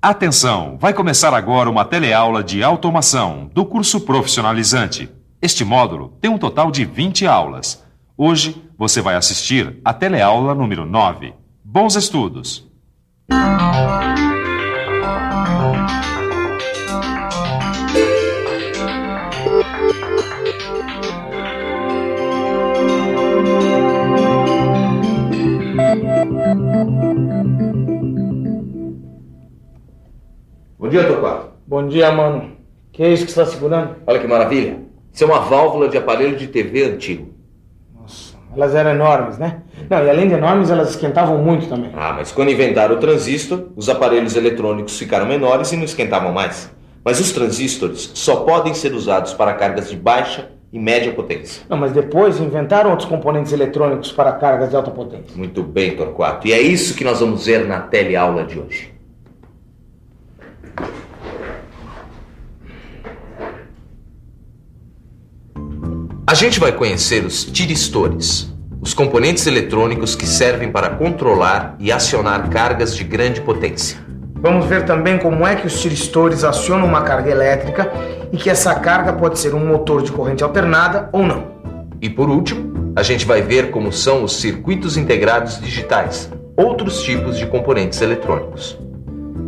Atenção, vai começar agora uma teleaula de automação do curso profissionalizante. Este módulo tem um total de 20 aulas. Hoje você vai assistir a teleaula número 9. Bons estudos! Bom dia, Torquato. Bom dia, mano. Que é isso que você está segurando? Olha que maravilha. Isso é uma válvula de aparelho de TV antigo. Nossa, elas eram enormes, né? Não, e além de enormes, elas esquentavam muito também. Ah, mas quando inventaram o transistor, os aparelhos eletrônicos ficaram menores e não esquentavam mais. Mas os transistores só podem ser usados para cargas de baixa e média potência. Não, mas depois inventaram outros componentes eletrônicos para cargas de alta potência. Muito bem, Torquato. E é isso que nós vamos ver na teleaula de hoje. A gente vai conhecer os tiristores, os componentes eletrônicos que servem para controlar e acionar cargas de grande potência. Vamos ver também como é que os tiristores acionam uma carga elétrica e que essa carga pode ser um motor de corrente alternada ou não. E por último, a gente vai ver como são os circuitos integrados digitais, outros tipos de componentes eletrônicos.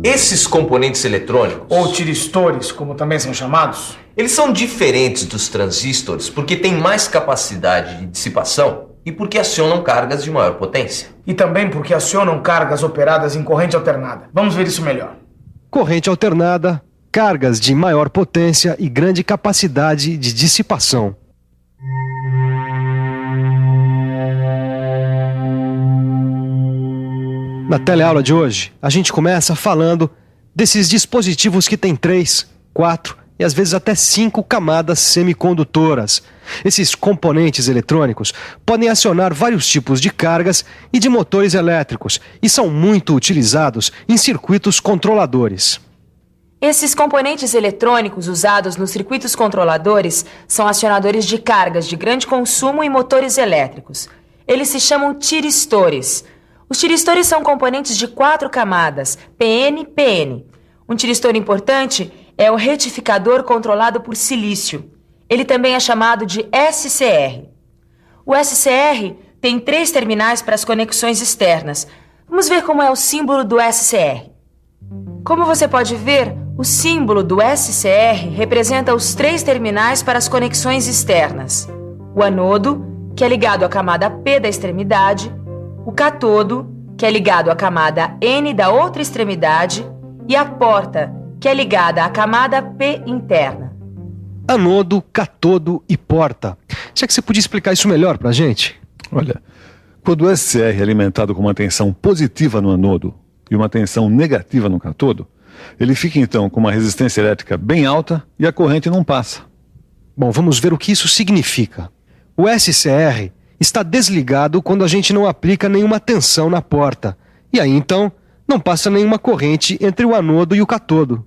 Esses componentes eletrônicos, ou tiristores, como também são chamados, eles são diferentes dos transistores porque têm mais capacidade de dissipação e porque acionam cargas de maior potência. E também porque acionam cargas operadas em corrente alternada. Vamos ver isso melhor. Corrente alternada, cargas de maior potência e grande capacidade de dissipação. Na teleaula de hoje, a gente começa falando desses dispositivos que têm 3, 4 e às vezes até 5 camadas semicondutoras. Esses componentes eletrônicos podem acionar vários tipos de cargas e de motores elétricos e são muito utilizados em circuitos controladores. Esses componentes eletrônicos usados nos circuitos controladores são acionadores de cargas de grande consumo e motores elétricos. Eles se chamam tiristores. Os tiristores são componentes de 4 camadas, PN-PN. Um tiristor importante é o retificador controlado por silício. Ele também é chamado de SCR. O SCR tem 3 terminais para as conexões externas. Vamos ver como é o símbolo do SCR. Como você pode ver, o símbolo do SCR representa os 3 terminais para as conexões externas. O anodo, que é ligado à camada P da extremidade, o catodo, que é ligado à camada N da outra extremidade, e a porta, que é ligada à camada P interna. Anodo, catodo e porta. Será que você podia explicar isso melhor pra gente? Olha, quando o SCR é alimentado com uma tensão positiva no anodo e uma tensão negativa no catodo, ele fica então com uma resistência elétrica bem alta e a corrente não passa. Bom, vamos ver o que isso significa. O SCR está desligado quando a gente não aplica nenhuma tensão na porta. E aí, então, não passa nenhuma corrente entre o anodo e o catodo.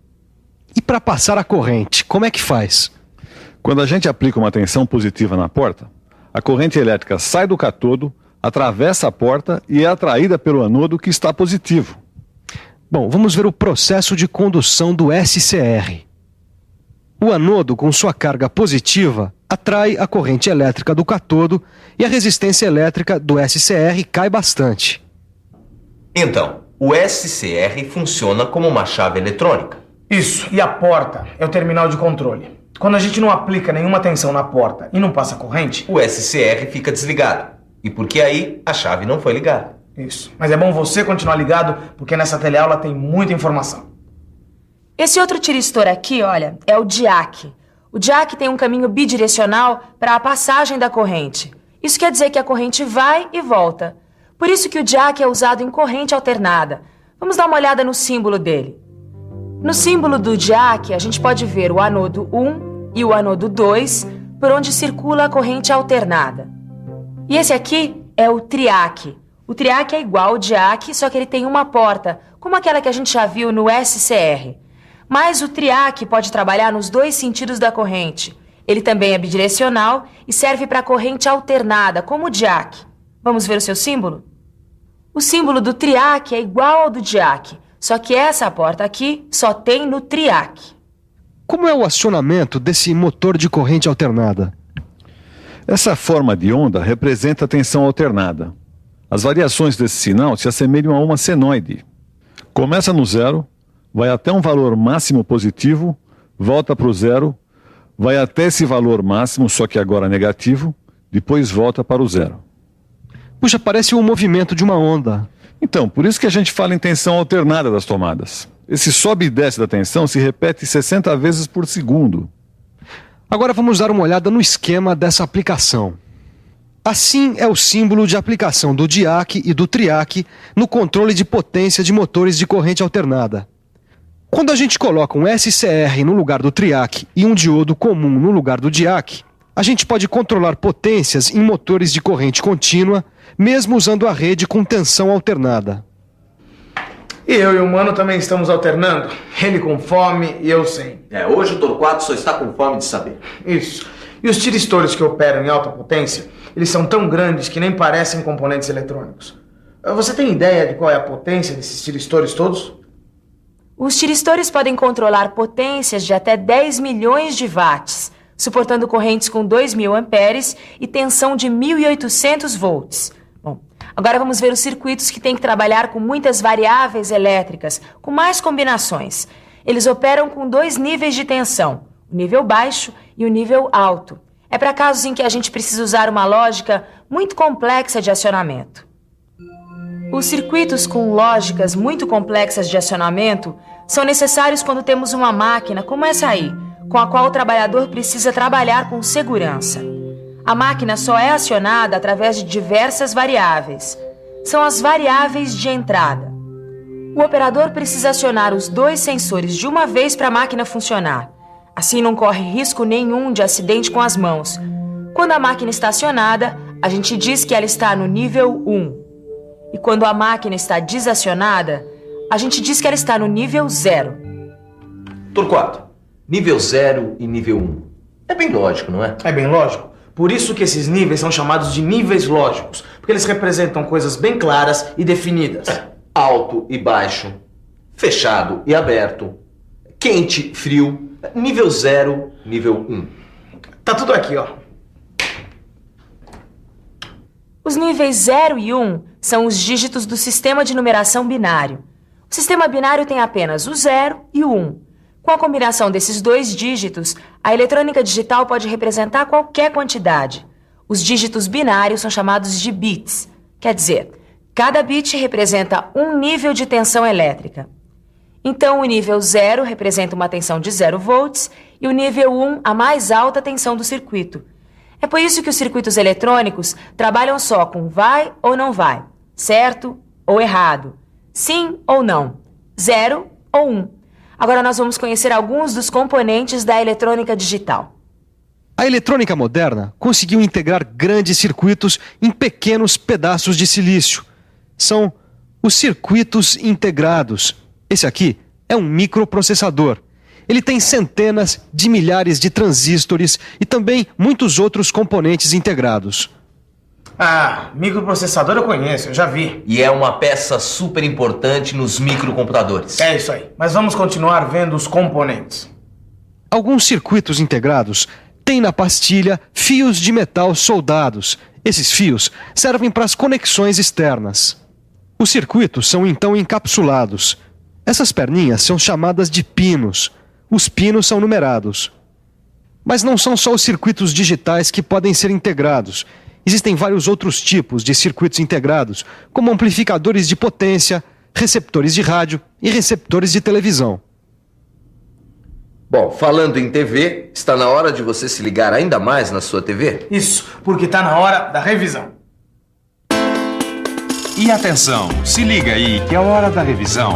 E para passar a corrente, como é que faz? Quando a gente aplica uma tensão positiva na porta, a corrente elétrica sai do catodo, atravessa a porta e é atraída pelo anodo que está positivo. Bom, vamos ver o processo de condução do SCR. O anodo, com sua carga positiva, atrai a corrente elétrica do catodo e a resistência elétrica do SCR cai bastante. Então, o SCR funciona como uma chave eletrônica. Isso, e a porta é o terminal de controle. Quando a gente não aplica nenhuma tensão na porta e não passa corrente, o SCR fica desligado. E porque aí a chave não foi ligada. Isso, mas é bom você continuar ligado porque nessa teleaula tem muita informação. Esse outro tiristor aqui, olha, é o diac. O diac tem um caminho bidirecional para a passagem da corrente. Isso quer dizer que a corrente vai e volta. Por isso que o diac é usado em corrente alternada. Vamos dar uma olhada no símbolo dele. No símbolo do diac, a gente pode ver o anodo 1 e o anodo 2, por onde circula a corrente alternada. E esse aqui é o triac. O triac é igual ao diac, só que ele tem uma porta, como aquela que a gente já viu no SCR. Mas o triac pode trabalhar nos 2 sentidos da corrente. Ele também é bidirecional e serve para corrente alternada, como o diac. Vamos ver o seu símbolo? O símbolo do triac é igual ao do diac, Só que essa porta aqui só tem no TRIAC. Como é o acionamento desse motor de corrente alternada? Essa forma de onda representa a tensão alternada. As variações desse sinal se assemelham a uma senoide. Começa no zero, vai até um valor máximo positivo, volta para o zero, vai até esse valor máximo, só que agora negativo, depois volta para o zero. Puxa, parece o movimento de uma onda. Então, por isso que a gente fala em tensão alternada das tomadas. Esse sobe e desce da tensão se repete 60 vezes por segundo. Agora vamos dar uma olhada no esquema dessa aplicação. Assim é o símbolo de aplicação do DIAC e do TRIAC no controle de potência de motores de corrente alternada. Quando a gente coloca um SCR no lugar do TRIAC e um diodo comum no lugar do DIAC, a gente pode controlar potências em motores de corrente contínua, mesmo usando a rede com tensão alternada. E eu e o Mano também estamos alternando. Ele com fome e eu sem. Hoje o Torquato só está com fome de saber. Isso. E os tiristores que operam em alta potência, eles são tão grandes que nem parecem componentes eletrônicos. Você tem ideia de qual é a potência desses tiristores todos? Os tiristores podem controlar potências de até 10 milhões de watts, suportando correntes com 2.000 amperes e tensão de 1.800 volts. Bom, agora vamos ver os circuitos que têm que trabalhar com muitas variáveis elétricas, com mais combinações. Eles operam com 2 níveis de tensão, o nível baixo e o nível alto. É para casos em que a gente precisa usar uma lógica muito complexa de acionamento. Os circuitos com lógicas muito complexas de acionamento são necessários quando temos uma máquina como essa aí, com a qual o trabalhador precisa trabalhar com segurança. A máquina só é acionada através de diversas variáveis. São as variáveis de entrada. O operador precisa acionar os 2 sensores de uma vez para a máquina funcionar. Assim não corre risco nenhum de acidente com as mãos. Quando a máquina está acionada, a gente diz que ela está no nível 1. E quando a máquina está desacionada, a gente diz que ela está no nível 0. Torquato, nível 0 e nível 1. É bem lógico, não é? É bem lógico. Por isso que esses níveis são chamados de níveis lógicos, porque eles representam coisas bem claras e definidas. Alto e baixo, fechado e aberto, quente, frio, nível 0, nível 1. Tá tudo aqui, ó. Os níveis 0 e 1 são os dígitos do sistema de numeração binário. O sistema binário tem apenas o 0 e o 1. Com a combinação desses 2 dígitos, a eletrônica digital pode representar qualquer quantidade. Os dígitos binários são chamados de bits. Quer dizer, cada bit representa um nível de tensão elétrica. Então, o nível 0 representa uma tensão de 0 volts e o nível 1 a mais alta tensão do circuito. É por isso que os circuitos eletrônicos trabalham só com vai ou não vai, certo ou errado, sim ou não, 0 ou 1. Agora nós vamos conhecer alguns dos componentes da eletrônica digital. A eletrônica moderna conseguiu integrar grandes circuitos em pequenos pedaços de silício. São os circuitos integrados. Esse aqui é um microprocessador. Ele tem centenas de milhares de transistores e também muitos outros componentes integrados. Ah, microprocessador eu conheço, eu já vi. E é uma peça super importante nos microcomputadores. É isso aí. Mas vamos continuar vendo os componentes. Alguns circuitos integrados têm na pastilha fios de metal soldados. Esses fios servem para as conexões externas. Os circuitos são então encapsulados. Essas perninhas são chamadas de pinos. Os pinos são numerados. Mas não são só os circuitos digitais que podem ser integrados. Existem vários outros tipos de circuitos integrados, como amplificadores de potência, receptores de rádio e receptores de televisão. Bom, falando em TV, está na hora de você se ligar ainda mais na sua TV? Isso, porque está na hora da revisão. E atenção, se liga aí que é a hora da revisão.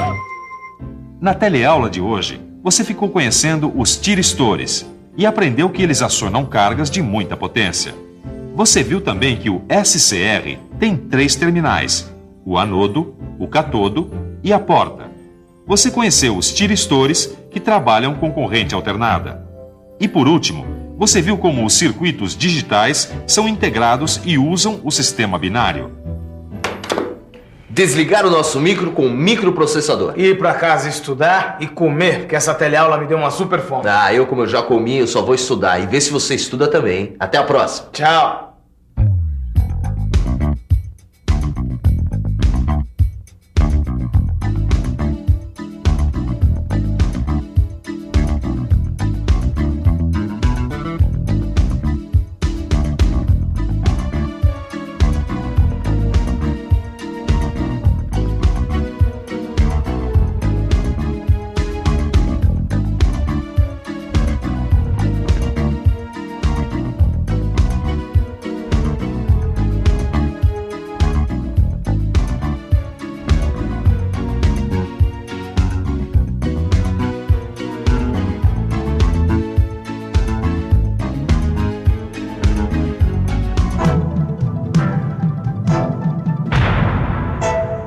Na teleaula de hoje, você ficou conhecendo os tiristores e aprendeu que eles acionam cargas de muita potência. Você viu também que o SCR tem 3 terminais, o anodo, o catodo e a porta. Você conheceu os tiristores que trabalham com corrente alternada. E por último, você viu como os circuitos digitais são integrados e usam o sistema binário. Desligar o nosso micro com o microprocessador. Ir pra casa estudar e comer, porque essa teleaula me deu uma super fome. Como eu já comi, eu só vou estudar. E ver se você estuda também, hein? Até a próxima. Tchau.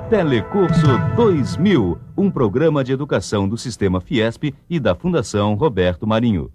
Telecurso 2000, um programa de educação do Sistema Fiesp e da Fundação Roberto Marinho.